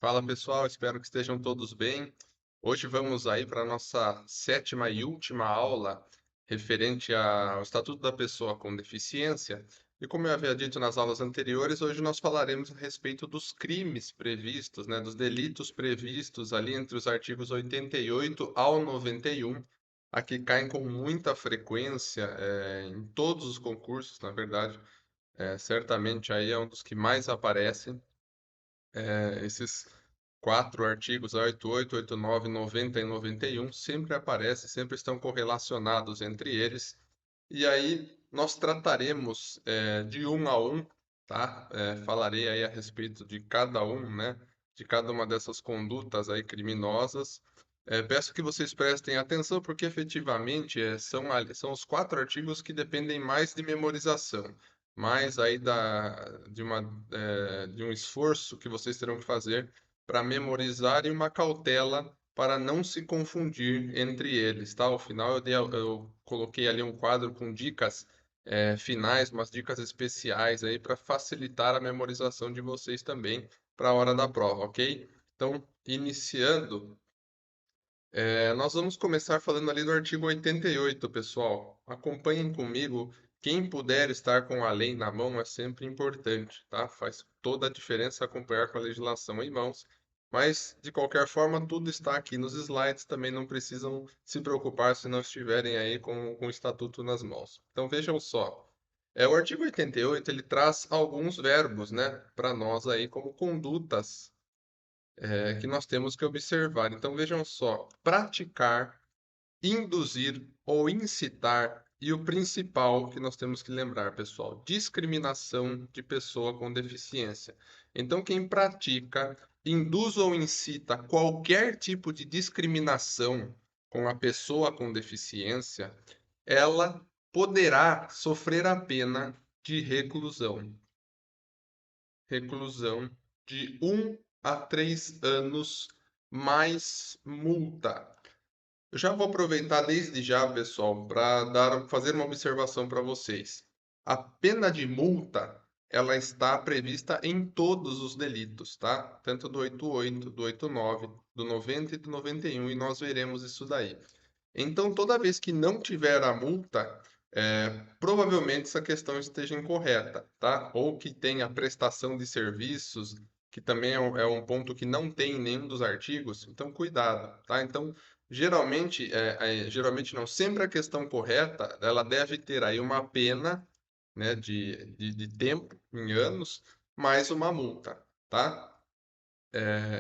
Fala pessoal, espero que estejam todos bem. Hoje vamos aí para a nossa sétima e última aula referente ao Estatuto da Pessoa com Deficiência. E como eu havia dito nas aulas anteriores, hoje nós falaremos a respeito dos crimes previstos, né, dos delitos previstos ali entre os artigos 88 ao 91. Aqui caem com muita frequência, em todos os concursos, na verdade. Certamente aí é um dos que mais aparecem. Esses quatro artigos, 88, 89, 90 e 91, sempre aparecem, sempre estão correlacionados entre eles. E aí nós trataremos de um a um, tá? Falarei aí a respeito de cada um, né? De cada uma dessas condutas aí criminosas. Peço que vocês prestem atenção, porque efetivamente são os quatro artigos que dependem mais de memorização, mais aí de um esforço que vocês terão que fazer para memorizar e uma cautela para não se confundir entre eles, tá? Ao final eu coloquei ali um quadro com dicas finais, umas dicas especiais aí para facilitar a memorização de vocês também para a hora da prova, ok? Então, iniciando, nós vamos começar falando ali do artigo 88, pessoal. Acompanhem comigo. Quem puder estar com a lei na mão é sempre importante, tá? Faz toda a diferença acompanhar com a legislação em mãos. Mas, de qualquer forma, tudo está aqui nos slides. Também não precisam se preocupar se não estiverem aí com o estatuto nas mãos. Então, vejam só. O artigo 88, ele traz alguns verbos, né, para nós aí como condutas que nós temos que observar. Então, vejam só: praticar, induzir ou incitar, e o principal que nós temos que lembrar, pessoal, discriminação de pessoa com deficiência. Então, quem pratica, induz ou incita qualquer tipo de discriminação com a pessoa com deficiência, ela poderá sofrer a pena de reclusão. Reclusão de 1 a 3 anos mais multa. Eu já vou aproveitar desde já, pessoal, para fazer uma observação para vocês. A pena de multa, ela está prevista em todos os delitos, tá? Tanto do 88, do 89, do 90 e do 91, e nós veremos isso daí. Então, toda vez que não tiver a multa, provavelmente essa questão esteja incorreta, tá? Ou que tenha prestação de serviços, que também é um ponto que não tem em nenhum dos artigos. Então, cuidado, tá? Então, geralmente não, sempre a questão correta, ela deve ter aí uma pena, né, de tempo, em anos, mais uma multa, tá?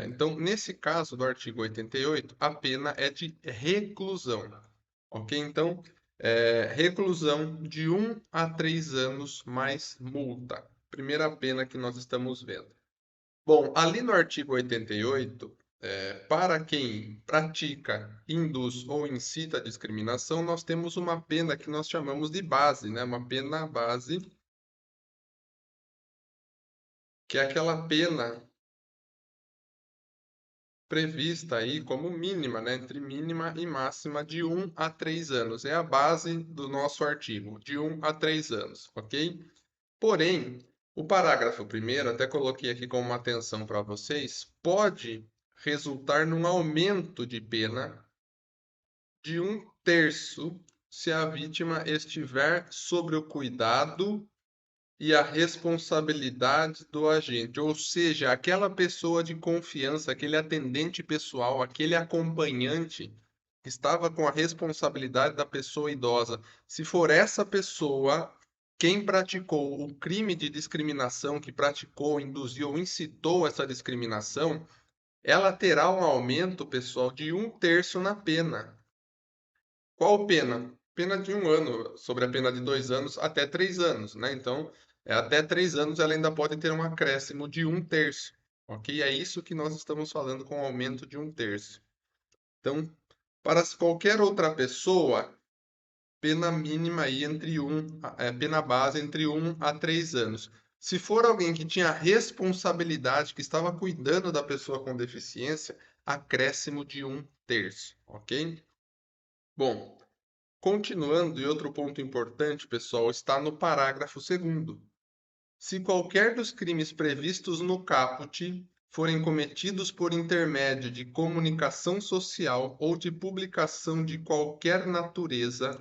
Então, nesse caso do artigo 88, a pena é de reclusão, ok? Então, reclusão de 1 a 3 anos mais multa. Primeira pena que nós estamos vendo. Bom, ali no artigo 88, para quem pratica, induz ou incita a discriminação, nós temos uma pena que nós chamamos de base, né? Uma pena base, que é aquela pena prevista aí como mínima, né? Entre mínima e máxima de 1 a 3 anos. É a base do nosso artigo, de 1 a 3 anos, ok? Porém, o parágrafo primeiro, até coloquei aqui como uma atenção para vocês, pode resultar num aumento de pena de 1/3 se a vítima estiver sob o cuidado e a responsabilidade do agente, ou seja, aquela pessoa de confiança, aquele atendente pessoal, aquele acompanhante que estava com a responsabilidade da pessoa idosa. Se for essa pessoa quem praticou o crime de discriminação, que praticou, induziu ou incitou essa discriminação, ela terá um aumento, pessoal, de 1/3 na pena. Qual pena? Pena de 1 ano, sobre a pena de 2 anos até 3 anos, né? Então, até 3 anos ela ainda pode ter um acréscimo de 1/3, ok? É isso que nós estamos falando com o aumento de 1/3. Então, para qualquer outra pessoa, pena mínima aí pena base entre 1 a 3 anos. Se for alguém que tinha responsabilidade, que estava cuidando da pessoa com deficiência, acréscimo de 1/3, ok? Bom, continuando, e outro ponto importante, pessoal, está no parágrafo 2º. Se qualquer dos crimes previstos no caput forem cometidos por intermédio de comunicação social ou de publicação de qualquer natureza,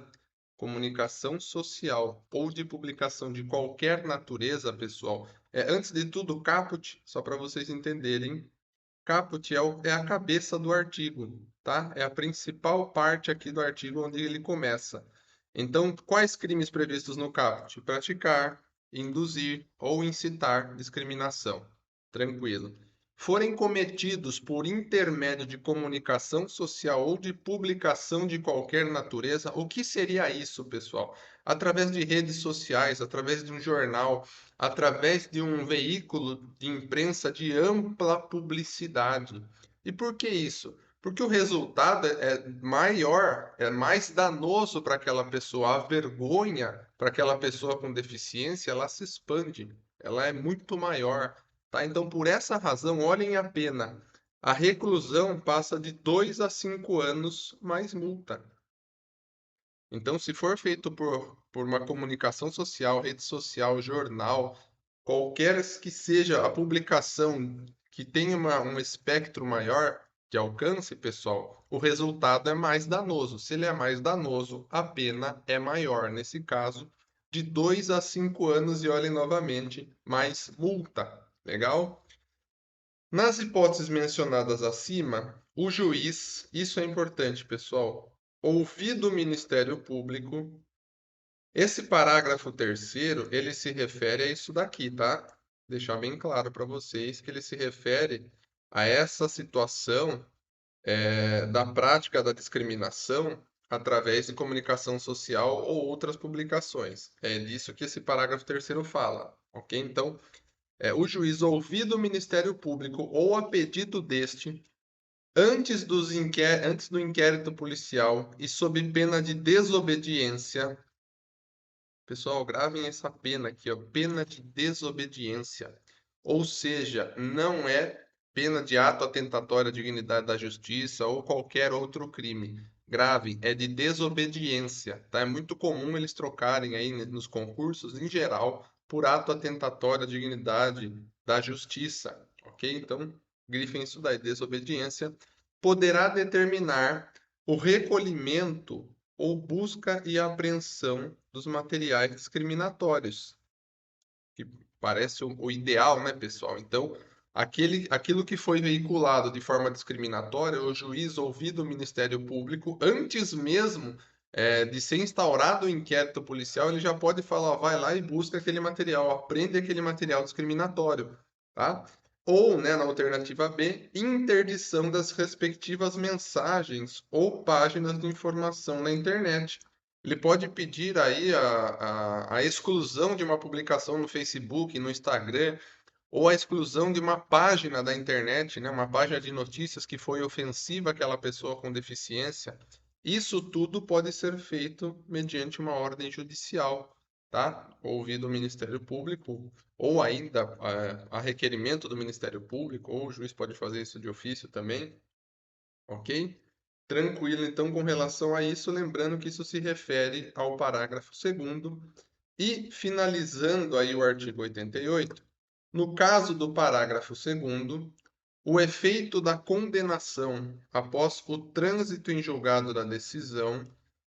comunicação social ou de publicação de qualquer natureza, pessoal, antes de tudo, caput, só para vocês entenderem, caput é a cabeça do artigo, tá? É a principal parte aqui do artigo onde ele começa. Então, quais crimes previstos no caput? Praticar, induzir ou incitar discriminação. Tranquilo. Forem cometidos por intermédio de comunicação social ou de publicação de qualquer natureza, o que seria isso, pessoal? Através de redes sociais, através de um jornal, através de um veículo de imprensa de ampla publicidade. E por que isso? Porque o resultado é maior, é mais danoso para aquela pessoa. A vergonha para aquela pessoa com deficiência, ela se expande, ela é muito maior, tá? Então, por essa razão, olhem a pena. A reclusão passa de 2 a 5 anos mais multa. Então, se for feito por uma comunicação social, rede social, jornal, qualquer que seja a publicação que tenha um espectro maior de alcance, pessoal, o resultado é mais danoso. Se ele é mais danoso, a pena é maior. Nesse caso, de 2 a 5 anos, e olhem novamente, mais multa. Legal? Nas hipóteses mencionadas acima, o juiz, isso é importante, pessoal, ouvido o Ministério Público, esse parágrafo terceiro, ele se refere a isso daqui, tá? Deixar bem claro para vocês que ele se refere a essa situação da prática da discriminação através de comunicação social ou outras publicações. É disso que esse parágrafo terceiro fala, ok? Então, o juiz ouvido o Ministério Público ou a pedido deste, antes do inquérito policial e sob pena de desobediência. Pessoal, gravem essa pena aqui, ó, pena de desobediência. Ou seja, não é pena de ato atentatório à dignidade da justiça ou qualquer outro crime. Gravem, é de desobediência, tá? É muito comum eles trocarem aí nos concursos, em geral, por ato atentatório à dignidade da justiça, ok? Então, grifem isso daí, desobediência. Poderá determinar o recolhimento ou busca e apreensão dos materiais discriminatórios, que parece o ideal, né, pessoal? Então, aquilo que foi veiculado de forma discriminatória, o juiz ouvido o Ministério Público, antes mesmo de ser instaurado o inquérito policial, ele já pode falar, ó, vai lá e busca aquele material, aprende aquele material discriminatório, tá? Ou, né, na alternativa B, interdição das respectivas mensagens ou páginas de informação na internet. Ele pode pedir aí a exclusão de uma publicação no Facebook, no Instagram, ou a exclusão de uma página da internet, né, uma página de notícias que foi ofensiva àquela pessoa com deficiência. Isso tudo pode ser feito mediante uma ordem judicial, tá? Ouvido o Ministério Público, ou ainda a requerimento do Ministério Público, ou o juiz pode fazer isso de ofício também, ok? Tranquilo, então, com relação a isso, lembrando que isso se refere ao parágrafo 2º e finalizando aí o artigo 88, no caso do parágrafo 2º, o efeito da condenação após o trânsito em julgado da decisão.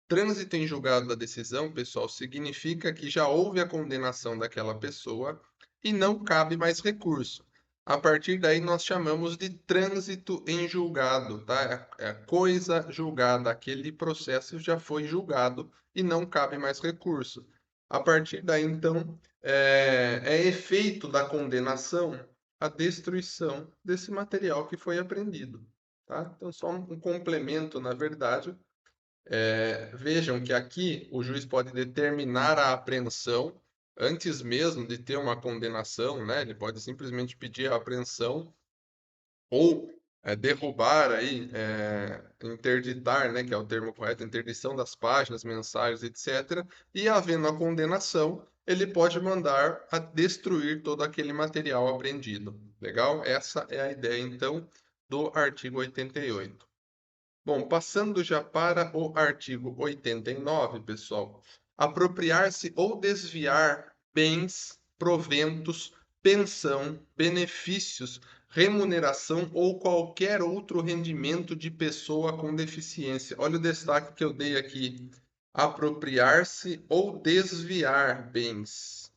Trânsito em julgado da decisão, pessoal, significa que já houve a condenação daquela pessoa e não cabe mais recurso. A partir daí, nós chamamos de trânsito em julgado, tá? É a coisa julgada, aquele processo já foi julgado e não cabe mais recurso. A partir daí, então, é efeito da condenação a destruição desse material que foi apreendido, tá? Então, só um complemento, na verdade. Vejam que aqui o juiz pode determinar a apreensão antes mesmo de ter uma condenação, né? Ele pode simplesmente pedir a apreensão ou derrubar aí, interditar, né? Que é o termo correto, interdição das páginas, mensagens, etc. E havendo a condenação, ele pode mandar a destruir todo aquele material apreendido. Legal? Essa é a ideia, então, do artigo 88. Bom, passando já para o artigo 89, pessoal. Apropriar-se ou desviar bens, proventos pensão, benefícios, remuneração ou qualquer outro rendimento de pessoa com deficiência. Olha o destaque que eu dei aqui. Apropriar-se ou desviar bens.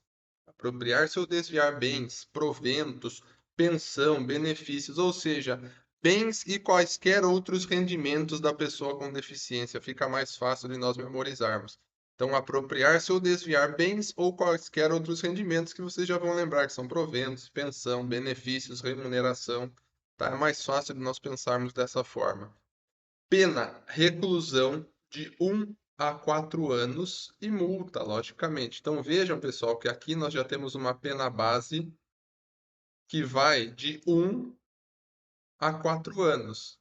Apropriar-se ou desviar bens, proventos, pensão, benefícios, ou seja, bens e quaisquer outros rendimentos da pessoa com deficiência. Fica mais fácil de nós memorizarmos. Então, apropriar-se ou desviar bens ou quaisquer outros rendimentos que vocês já vão lembrar que são proventos, pensão, benefícios, remuneração. Tá? É mais fácil de nós pensarmos dessa forma. Pena, reclusão de 1 a 4 anos e multa, logicamente. Então vejam, pessoal, que aqui nós já temos uma pena base que vai de 1 a 4 anos.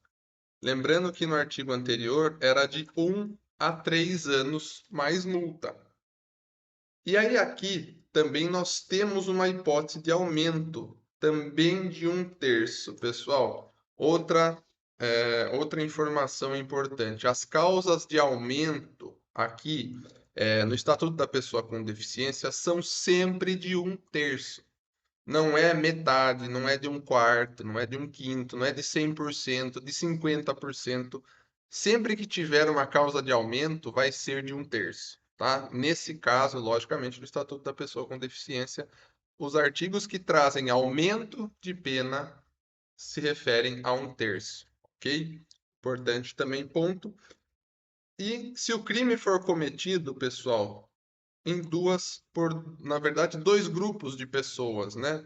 Lembrando que no artigo anterior era de 1 a 3 anos mais multa. E aí aqui também nós temos uma hipótese de aumento, também de 1/3, pessoal. Outra informação importante: as causas de aumento aqui no Estatuto da Pessoa com Deficiência são sempre de 1/3. Não é metade, não é de 1/4, não é de 1/5, não é de 100%, de 50%. Sempre que tiver uma causa de aumento, vai ser de 1/3, tá? Nesse caso, logicamente, do Estatuto da Pessoa com Deficiência, os artigos que trazem aumento de pena se referem a 1/3, ok? Importante também ponto. E se o crime for cometido, pessoal, na verdade, dois grupos de pessoas, né?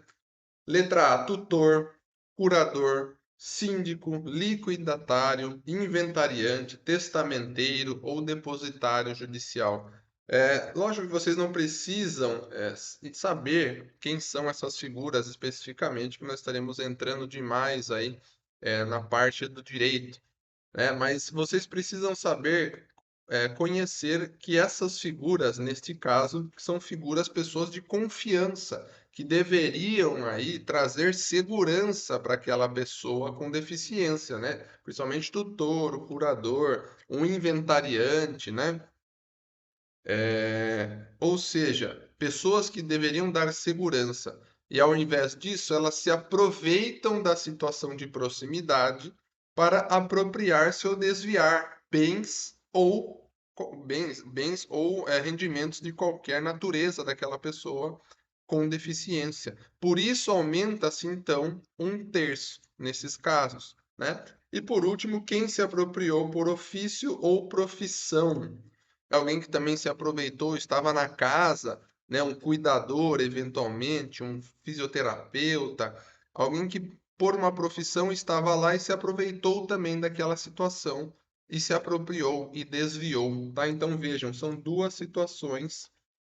Letra A, tutor, curador, síndico, liquidatário, inventariante, testamenteiro ou depositário judicial. Lógico que vocês não precisam saber quem são essas figuras especificamente, que nós estaremos entrando demais aí na parte do direito, né? Mas vocês precisam saber, conhecer que essas figuras, neste caso, são figuras, pessoas de confiança, que deveriam aí trazer segurança para aquela pessoa com deficiência, né? Principalmente tutor, o curador, um inventariante, né? Ou seja, pessoas que deveriam dar segurança. E ao invés disso, elas se aproveitam da situação de proximidade para apropriar-se ou desviar bens ou rendimentos de qualquer natureza daquela pessoa com deficiência. Por isso aumenta-se então 1/3 nesses casos, né? E por último, quem se apropriou por ofício ou profissão. Alguém que também se aproveitou, estava na casa, né? Um cuidador, eventualmente, um fisioterapeuta, alguém que por uma profissão estava lá e se aproveitou também daquela situação e se apropriou e desviou, tá? Então vejam, são duas situações,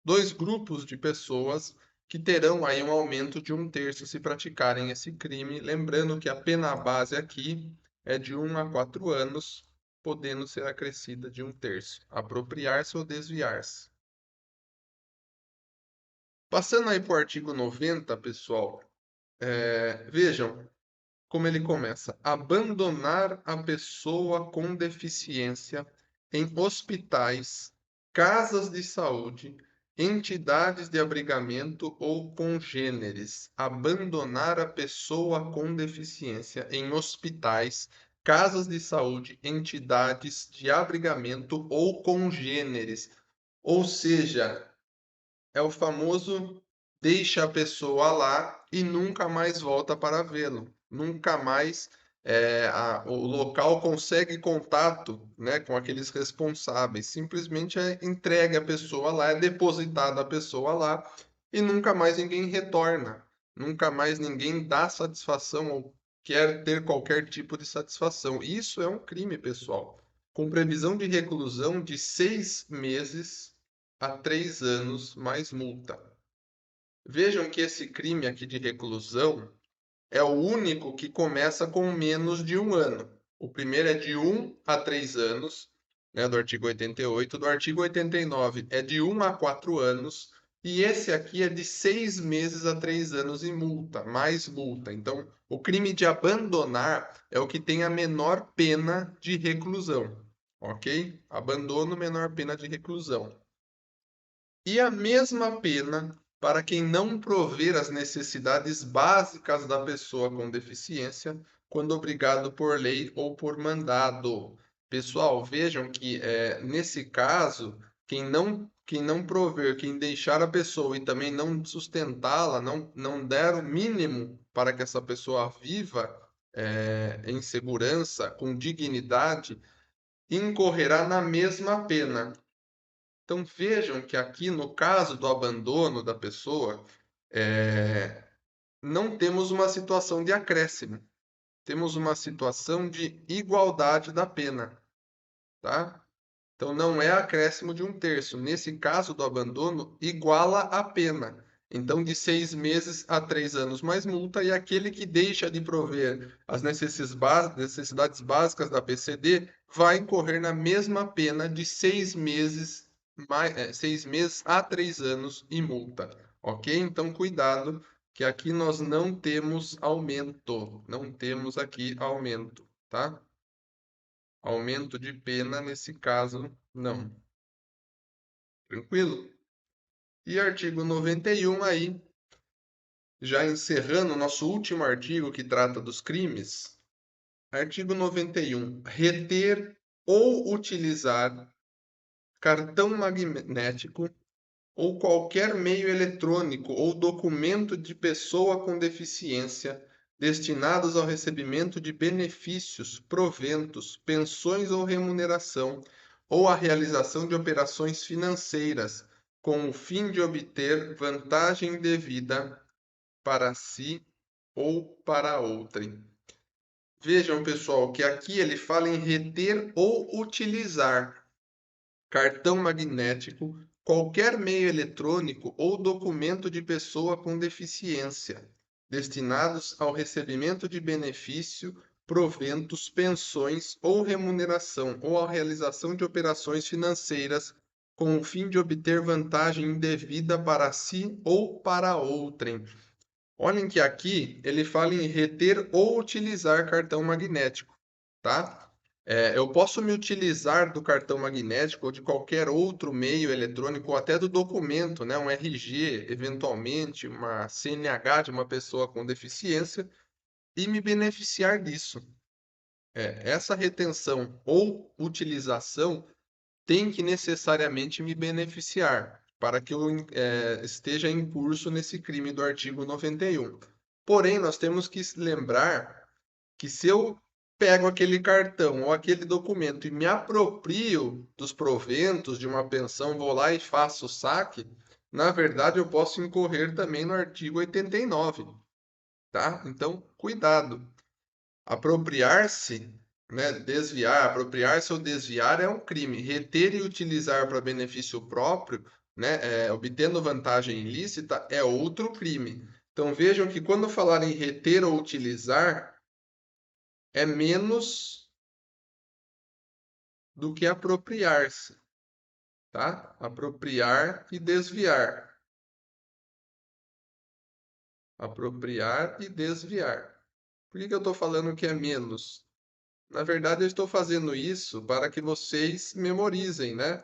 dois grupos de pessoas que terão aí um aumento de 1/3 se praticarem esse crime. Lembrando que a pena base aqui é de 1 a 4 anos, podendo ser acrescida de 1/3. Apropriar-se ou desviar-se. Passando aí para o artigo 90, pessoal, vejam como ele começa. Abandonar a pessoa com deficiência em hospitais, casas de saúde, entidades de abrigamento ou congêneres. Abandonar a pessoa com deficiência em hospitais, casas de saúde, entidades de abrigamento ou congêneres. Ou seja, é o famoso deixa a pessoa lá e nunca mais volta para vê-lo. Nunca mais o local consegue contato, né, com aqueles responsáveis. Simplesmente é entregue a pessoa lá, é depositada a pessoa lá e nunca mais ninguém retorna. Nunca mais ninguém dá satisfação ou quer ter qualquer tipo de satisfação. Isso é um crime, pessoal, com previsão de reclusão de 6 meses a 3 anos mais multa. Vejam que esse crime aqui de reclusão é o único que começa com menos de 1 ano. O primeiro é de 1 a 3 anos, né, do artigo 88. Do artigo 89 é de 1 a 4 anos. E esse aqui é de 6 meses a 3 anos e multa, mais multa. Então, o crime de abandonar é o que tem a menor pena de reclusão, ok? Abandono, menor pena de reclusão. E a mesma pena para quem não prover as necessidades básicas da pessoa com deficiência, quando obrigado por lei ou por mandado. Pessoal, vejam que nesse caso, quem não prover, quem deixar a pessoa e também não sustentá-la, não der o mínimo para que essa pessoa viva em segurança, com dignidade, incorrerá na mesma pena. Então vejam que aqui no caso do abandono da pessoa, é, não temos uma situação de acréscimo, temos uma situação de igualdade da pena, tá? Então não é acréscimo de 1/3. Nesse caso do abandono, iguala a pena. Então, de 6 meses a 3 anos mais multa, e aquele que deixa de prover as necessidades básicas da PCD vai incorrer na mesma pena de 6 meses, 6 meses a 3 anos e multa. Ok? Então, cuidado, que aqui nós não temos aumento. Não temos aqui aumento, tá? Aumento de pena nesse caso, não. Tranquilo? E artigo 91 aí, já encerrando o nosso último artigo que trata dos crimes. Artigo 91. Reter ou utilizar cartão magnético ou qualquer meio eletrônico ou documento de pessoa com deficiência destinados ao recebimento de benefícios, proventos, pensões ou remuneração, ou à realização de operações financeiras, com o fim de obter vantagem devida para si ou para outrem. Vejam, pessoal, que aqui ele fala em reter ou utilizar cartão magnético, qualquer meio eletrônico ou documento de pessoa com deficiência, destinados ao recebimento de benefício, proventos, pensões ou remuneração, ou à realização de operações financeiras, com o fim de obter vantagem indevida para si ou para outrem. Olhem que aqui ele fala em reter ou utilizar cartão magnético, tá? Eu posso me utilizar do cartão magnético ou de qualquer outro meio eletrônico, ou até do documento, né? Um RG, eventualmente, uma CNH de uma pessoa com deficiência, e me beneficiar disso. Essa retenção ou utilização tem que necessariamente me beneficiar para que eu esteja em curso nesse crime do artigo 91. Porém, nós temos que lembrar que se eu pego aquele cartão ou aquele documento e me aproprio dos proventos de uma pensão, vou lá e faço o saque, na verdade eu posso incorrer também no artigo 89, tá? Então, cuidado. Apropriar-se, né, desviar, apropriar-se ou desviar é um crime. Reter e utilizar para benefício próprio, né, obtendo vantagem ilícita, é outro crime. Então vejam que quando falar em reter ou utilizar, é menos do que apropriar-se, tá? Apropriar e desviar. Apropriar e desviar. Por que eu estou falando que é menos? Na verdade, eu estou fazendo isso para que vocês memorizem, né?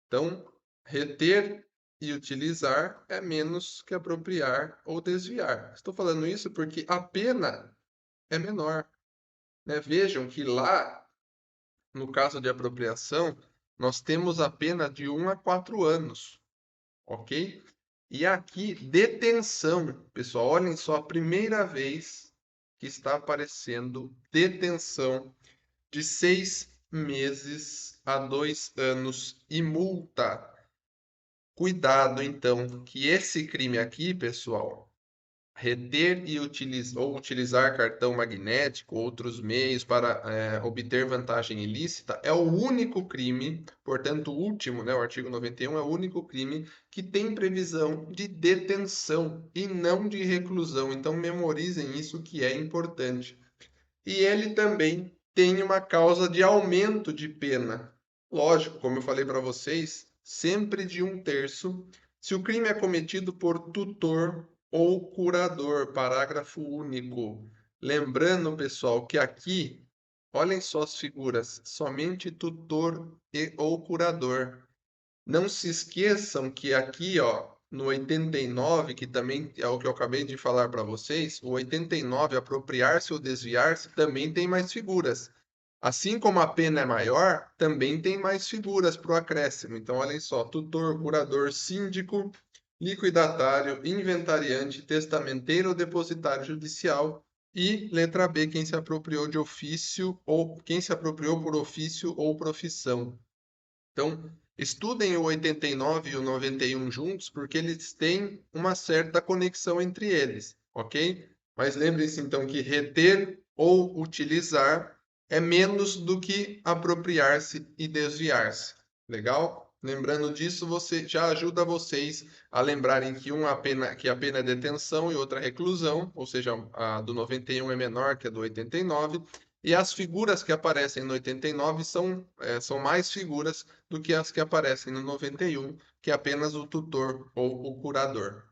Então, reter e utilizar é menos que apropriar ou desviar. Estou falando isso porque a pena é menor, né? Vejam que lá, no caso de apropriação, nós temos a pena de 1 a 4 anos, ok? E aqui, detenção. Pessoal, olhem só, a primeira vez que está aparecendo detenção de 6 meses a 2 anos e multa. Cuidado, então, que esse crime aqui, pessoal, reter e utilizar cartão magnético, outros meios para obter vantagem ilícita, é o único crime, portanto, o último, né, o artigo 91 é o único crime que tem previsão de detenção e não de reclusão. Então, memorizem isso que é importante. E ele também tem uma causa de aumento de pena. Lógico, como eu falei para vocês, sempre de 1/3, se o crime é cometido por tutor ou curador. Parágrafo único. Lembrando, pessoal, que aqui, olhem só as figuras, somente tutor e ou curador. Não se esqueçam que aqui, ó, no 89, que também é o que eu acabei de falar para vocês, o 89, apropriar-se ou desviar-se, também tem mais figuras. Assim como a pena é maior, também tem mais figuras para o acréscimo. Então, olhem só: tutor, curador, síndico, liquidatário, inventariante, testamenteiro ou depositário judicial. E letra B, quem se apropriou de ofício ou quem se apropriou por ofício ou profissão. Então, estudem o 89 e o 91 juntos, porque eles têm uma certa conexão entre eles, ok? Mas lembrem-se então que reter ou utilizar é menos do que apropriar-se e desviar-se. Legal? Lembrando disso, você já ajuda vocês a lembrarem que que a pena é detenção e outra reclusão, ou seja, a do 91 é menor que a do 89, e as figuras que aparecem no 89 são mais figuras do que as que aparecem no 91, que é apenas o tutor ou o curador.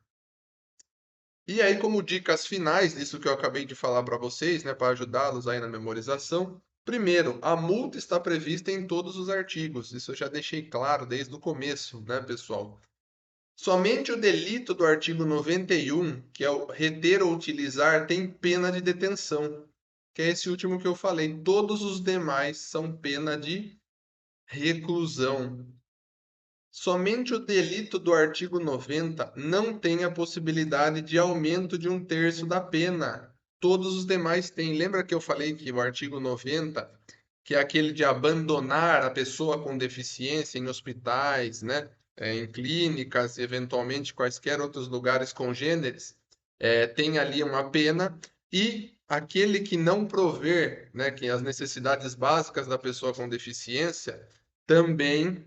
E aí, como dicas finais disso que eu acabei de falar para vocês, né, para ajudá-los aí na memorização, primeiro, a multa está prevista em todos os artigos. Isso eu já deixei claro desde o começo, né, pessoal? Somente o delito do artigo 91, que é o reter ou utilizar, tem pena de detenção, que é esse último que eu falei. Todos os demais são pena de reclusão. Somente o delito do artigo 90 não tem a possibilidade de aumento de 1/3 da pena. Todos os demais têm. Lembra que eu falei que o artigo 90, que é aquele de abandonar a pessoa com deficiência em hospitais, né? Em clínicas, eventualmente quaisquer outros lugares congêneres, tem ali uma pena. E aquele que não prover, né, que as necessidades básicas da pessoa com deficiência, também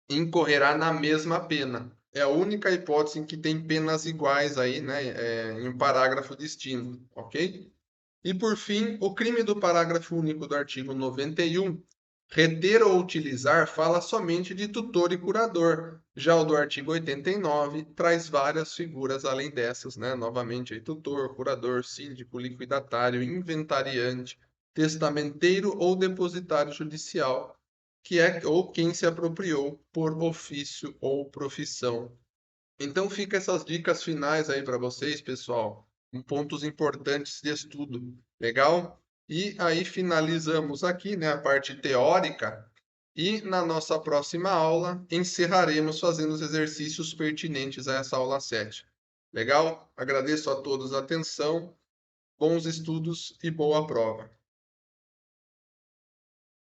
incorrerá na mesma pena. É a única hipótese em que tem penas iguais aí, né, em um parágrafo distinto, ok? E por fim, o crime do parágrafo único do artigo 91, reter ou utilizar, fala somente de tutor e curador. Já o do artigo 89 traz várias figuras além dessas, né? Novamente, aí, tutor, curador, síndico, liquidatário, inventariante, testamenteiro ou depositário judicial, que é ou quem se apropriou por ofício ou profissão. Então fica essas dicas finais aí para vocês, pessoal, com pontos importantes de estudo. Legal? E aí finalizamos aqui, né, a parte teórica, e na nossa próxima aula encerraremos fazendo os exercícios pertinentes a essa aula 7. Legal? Agradeço a todos a atenção, bons estudos e boa prova.